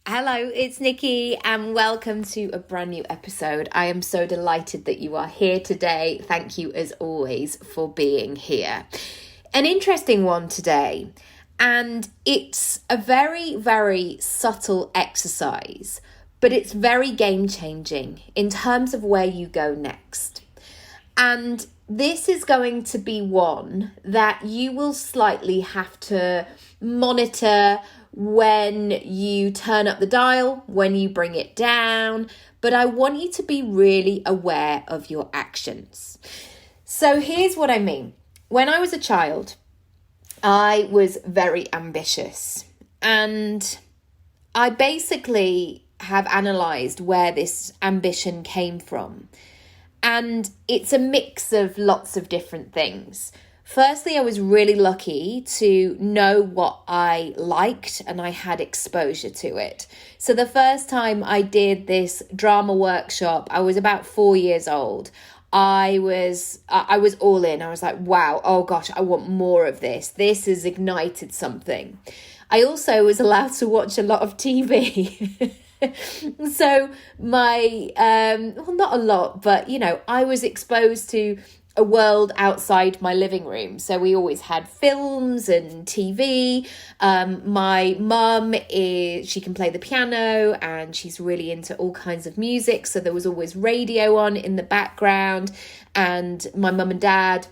Hello, it's Nikki and welcome to a brand new episode. I am so delighted that you are here today. Thank you as always for being here. An interesting one today, and it's a very, very subtle exercise, but it's very game-changing in terms of where you go next. And this is going to be one that you will slightly have to monitor when you turn up the dial, when you bring it down, but I want you to be really aware of your actions. So here's what I mean. When I was a child, I was very ambitious, and I basically have analysed where this ambition came from. And it's a mix of lots of different things. Firstly, I was really lucky to know what I liked and I had exposure to it. So the first time I did this drama workshop, I was about 4 years old. I was all in. I was like, wow, oh gosh, I want more of this. This has ignited something. I also was allowed to watch a lot of TV. So not a lot, but I was exposed to a world outside my living room. So we always had films and TV. My mum she can play the piano and she's really into all kinds of music. So there was always radio on in the background. And my mum and dad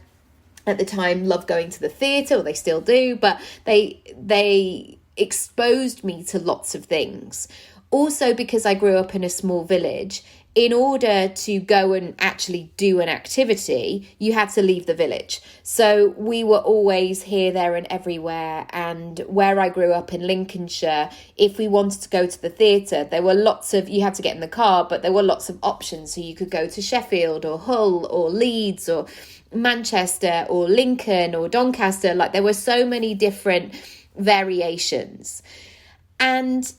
at the time loved going to the theatre, or they still do, but they exposed me to lots of things. Also, because I grew up in a small village, in order to go and actually do an activity, you had to leave the village. So we were always here, there and everywhere. And where I grew up in Lincolnshire, if we wanted to go to the theatre, there were you had to get in the car, but there were lots of options. So you could go to Sheffield or Hull or Leeds or Manchester or Lincoln or Doncaster. Like, there were so many different variations. And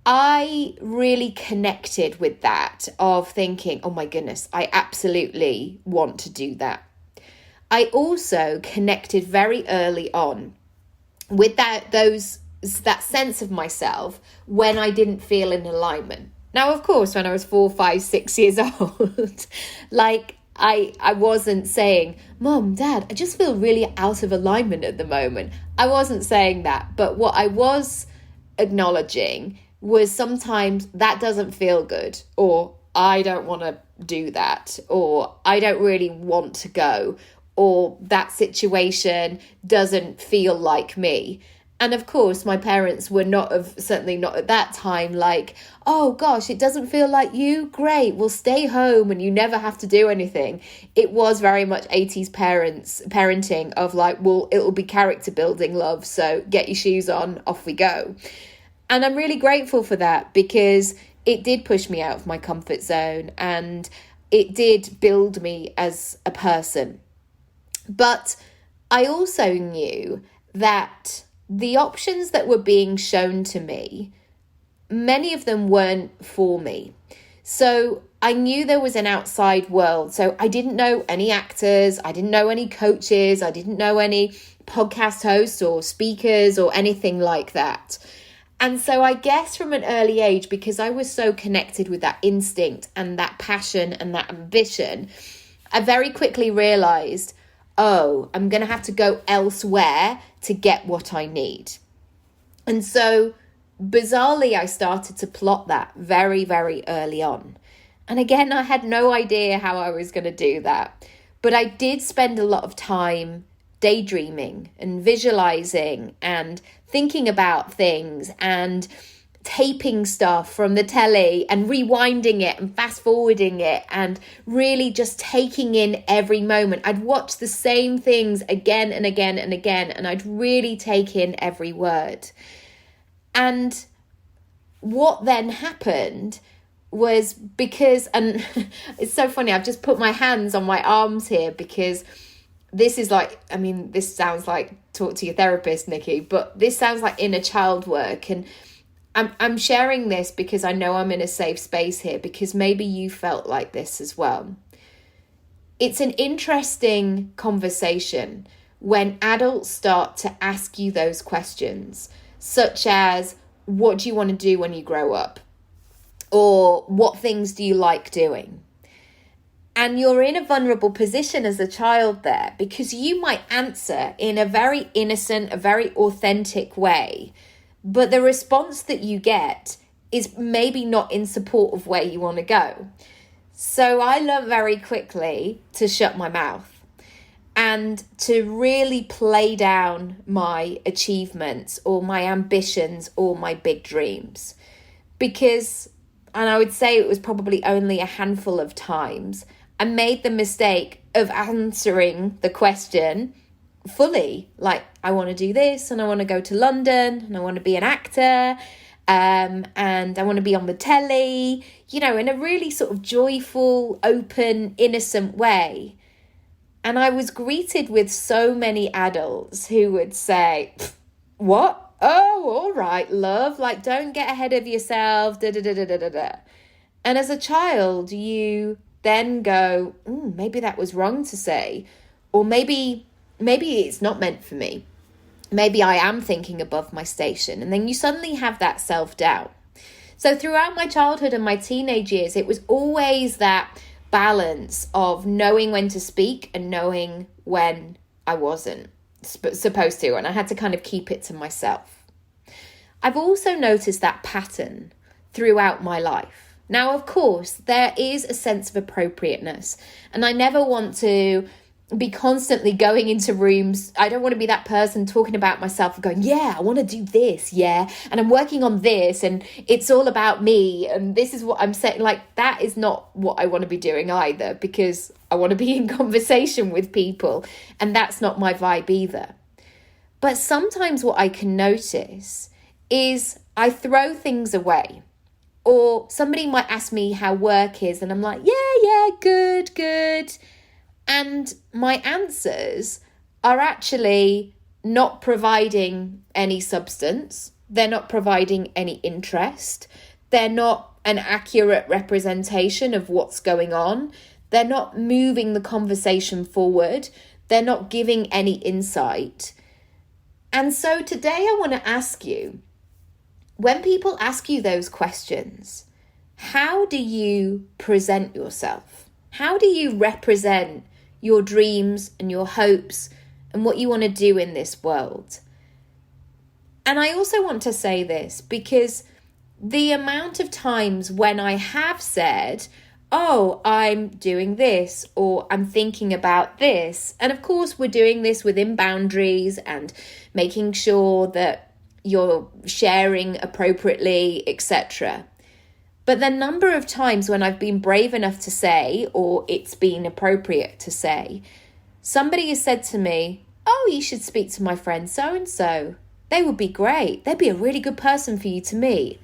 I really connected with that, of thinking, oh my goodness, I absolutely want to do that. I also connected very early on with that sense of myself when I didn't feel in alignment. Now, of course, when I was 4, 5, 6 years old, like I wasn't saying, Mom, Dad, I just feel really out of alignment at the moment. I wasn't saying that. But what I was acknowledging was sometimes that doesn't feel good, or I don't want to do that, or I don't really want to go, or that situation doesn't feel like me. And of course, my parents were certainly not at that time like, oh gosh, it doesn't feel like you? Great, we'll stay home and you never have to do anything. It was very much 80s parenting of like, well, it'll be character building, love, so get your shoes on, off we go. And I'm really grateful for that, because it did push me out of my comfort zone and it did build me as a person. But I also knew that the options that were being shown to me, many of them weren't for me. So I knew there was an outside world. So I didn't know any actors, I didn't know any coaches, I didn't know any podcast hosts or speakers or anything like that. And so I guess from an early age, because I was so connected with that instinct and that passion and that ambition, I very quickly realized, oh, I'm going to have to go elsewhere to get what I need. And so bizarrely, I started to plot that very, very early on. And again, I had no idea how I was going to do that. But I did spend a lot of time daydreaming and visualizing and thinking about things and taping stuff from the telly and rewinding it and fast forwarding it and really just taking in every moment. I'd watch the same things again and again and again, and I'd really take in every word. And what then happened was, because, and it's so funny, I've just put my hands on my arms here, because this is like, I mean, this sounds like talk to your therapist, Nikki, but this sounds like inner child work. And I'm sharing this because I know I'm in a safe space here, because maybe you felt like this as well. It's an interesting conversation when adults start to ask you those questions, such as, what do you want to do when you grow up? Or what things do you like doing? And you're in a vulnerable position as a child there, because you might answer in a very innocent, a very authentic way, but the response that you get is maybe not in support of where you want to go. So I learned very quickly to shut my mouth and to really play down my achievements or my ambitions or my big dreams. Because, and I would say it was probably only a handful of times, I made the mistake of answering the question fully. Like, I want to do this, and I want to go to London, and I want to be an actor, and I want to be on the telly, in a really sort of joyful, open, innocent way. And I was greeted with so many adults who would say, what? Oh, all right, love. Like, don't get ahead of yourself, da-da-da-da-da-da. And as a child, you then go, maybe that was wrong to say. Or maybe it's not meant for me. Maybe I am thinking above my station. And then you suddenly have that self-doubt. So throughout my childhood and my teenage years, it was always that balance of knowing when to speak and knowing when I wasn't supposed to. And I had to kind of keep it to myself. I've also noticed that pattern throughout my life. Now, of course, there is a sense of appropriateness, and I never want to be constantly going into rooms. I don't want to be that person talking about myself and going, yeah, I want to do this, yeah, and I'm working on this, and it's all about me, and this is what I'm saying. Like, that is not what I want to be doing either, because I want to be in conversation with people, and that's not my vibe either. But sometimes what I can notice is I throw things away. Or somebody might ask me how work is, and I'm like, yeah, good. And my answers are actually not providing any substance. They're not providing any interest. They're not an accurate representation of what's going on. They're not moving the conversation forward. They're not giving any insight. And so today I want to ask you, when people ask you those questions, how do you present yourself? How do you represent your dreams and your hopes and what you want to do in this world? And I also want to say this because the amount of times when I have said, oh, I'm doing this, or I'm thinking about this. And of course, we're doing this within boundaries and making sure that you're sharing appropriately, etc. But the number of times when I've been brave enough to say, or it's been appropriate to say, somebody has said to me, oh, you should speak to my friend so-and-so. They would be great. They'd be a really good person for you to meet.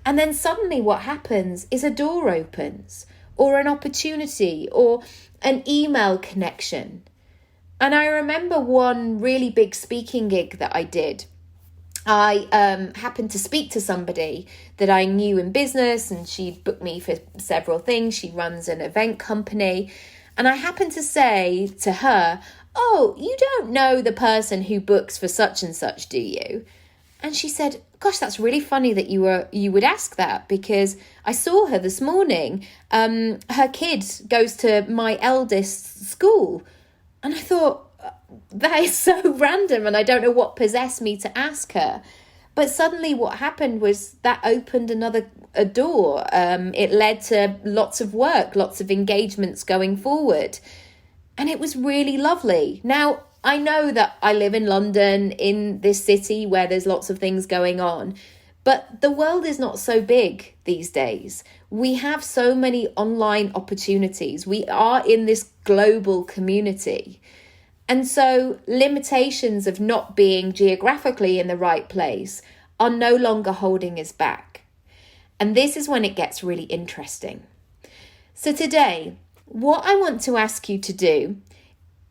And then suddenly what happens is a door opens, or an opportunity, or an email connection. And I remember one really big speaking gig that I did. I happened to speak to somebody that I knew in business, and she'd booked me for several things. She runs an event company. And I happened to say to her, oh, you don't know the person who books for such and such, do you? And she said, gosh, that's really funny that you would ask that, because I saw her this morning. Her kid goes to my eldest's school. And I thought, that is so random, and I don't know what possessed me to ask her. But suddenly what happened was that opened a door. It led to lots of work, lots of engagements going forward. And it was really lovely. Now, I know that I live in London, in this city where there's lots of things going on. But the world is not so big these days. We have so many online opportunities. We are in this global community. And so limitations of not being geographically in the right place are no longer holding us back. And this is when it gets really interesting. So today, what I want to ask you to do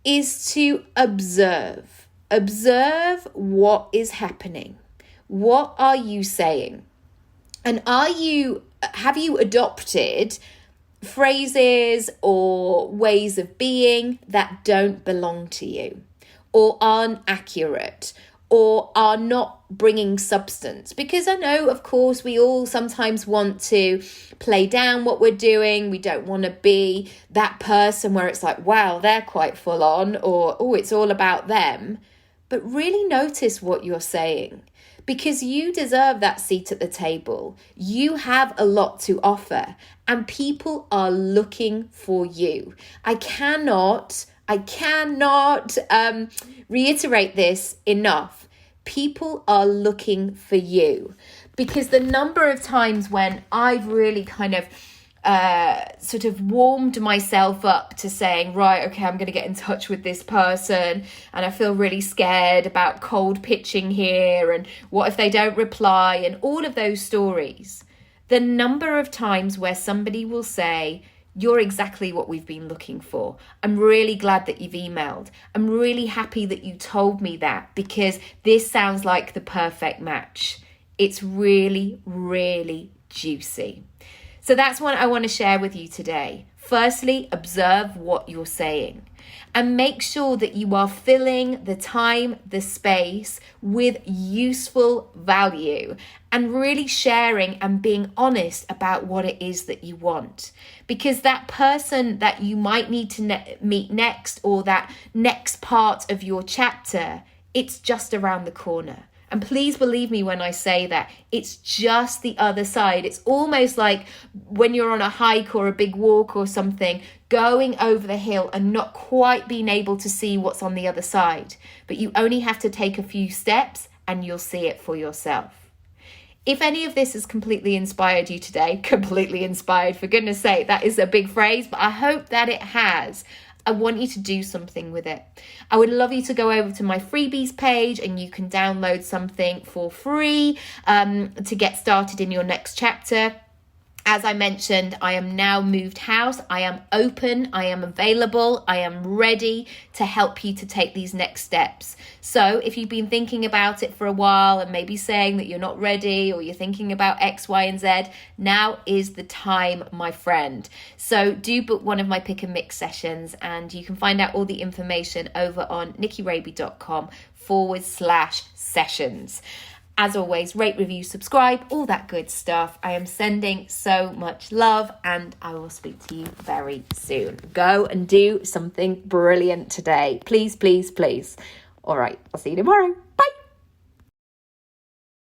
is to observe. Observe what is happening. What are you saying? And have you adopted phrases or ways of being that don't belong to you, or aren't accurate, or are not bringing substance. Because I know, of course, we all sometimes want to play down what we're doing. We don't want to be that person where it's like, wow, they're quite full on, or, oh, it's all about them. But really notice what you're saying, because you deserve that seat at the table. You have a lot to offer, and people are looking for you. I cannot reiterate this enough. People are looking for you, because the number of times when I've really kind of sort of warmed myself up to saying, right, okay, I'm going to get in touch with this person, and I feel really scared about cold pitching here, and what if they don't reply, and all of those stories. The number of times where somebody will say, you're exactly what we've been looking for. I'm really glad that you've emailed. I'm really happy that you told me that, because this sounds like the perfect match. It's really, really juicy. So that's what I want to share with you today. Firstly, observe what you're saying, and make sure that you are filling the time, the space with useful value, and really sharing and being honest about what it is that you want. Because that person that you might need to meet next, or that next part of your chapter, it's just around the corner. And please believe me when I say that, it's just the other side. It's almost like when you're on a hike or a big walk or something, going over the hill and not quite being able to see what's on the other side. But you only have to take a few steps and you'll see it for yourself. If any of this has completely inspired you today, completely inspired, for goodness sake, that is a big phrase, but I hope that it has. I want you to do something with it. I would love you to go over to my freebies page, and you can download something for free to get started in your next chapter. As I mentioned, I am now moved house. I am open. I am available. I am ready to help you to take these next steps. So if you've been thinking about it for a while and maybe saying that you're not ready, or you're thinking about X, Y, and Z, now is the time, my friend. So do book one of my pick and mix sessions, and you can find out all the information over on nikkiraby.com/sessions. As always, rate, review, subscribe, all that good stuff. I am sending so much love, and I will speak to you very soon. Go and do something brilliant today. Please, please, please. All right, I'll see you tomorrow.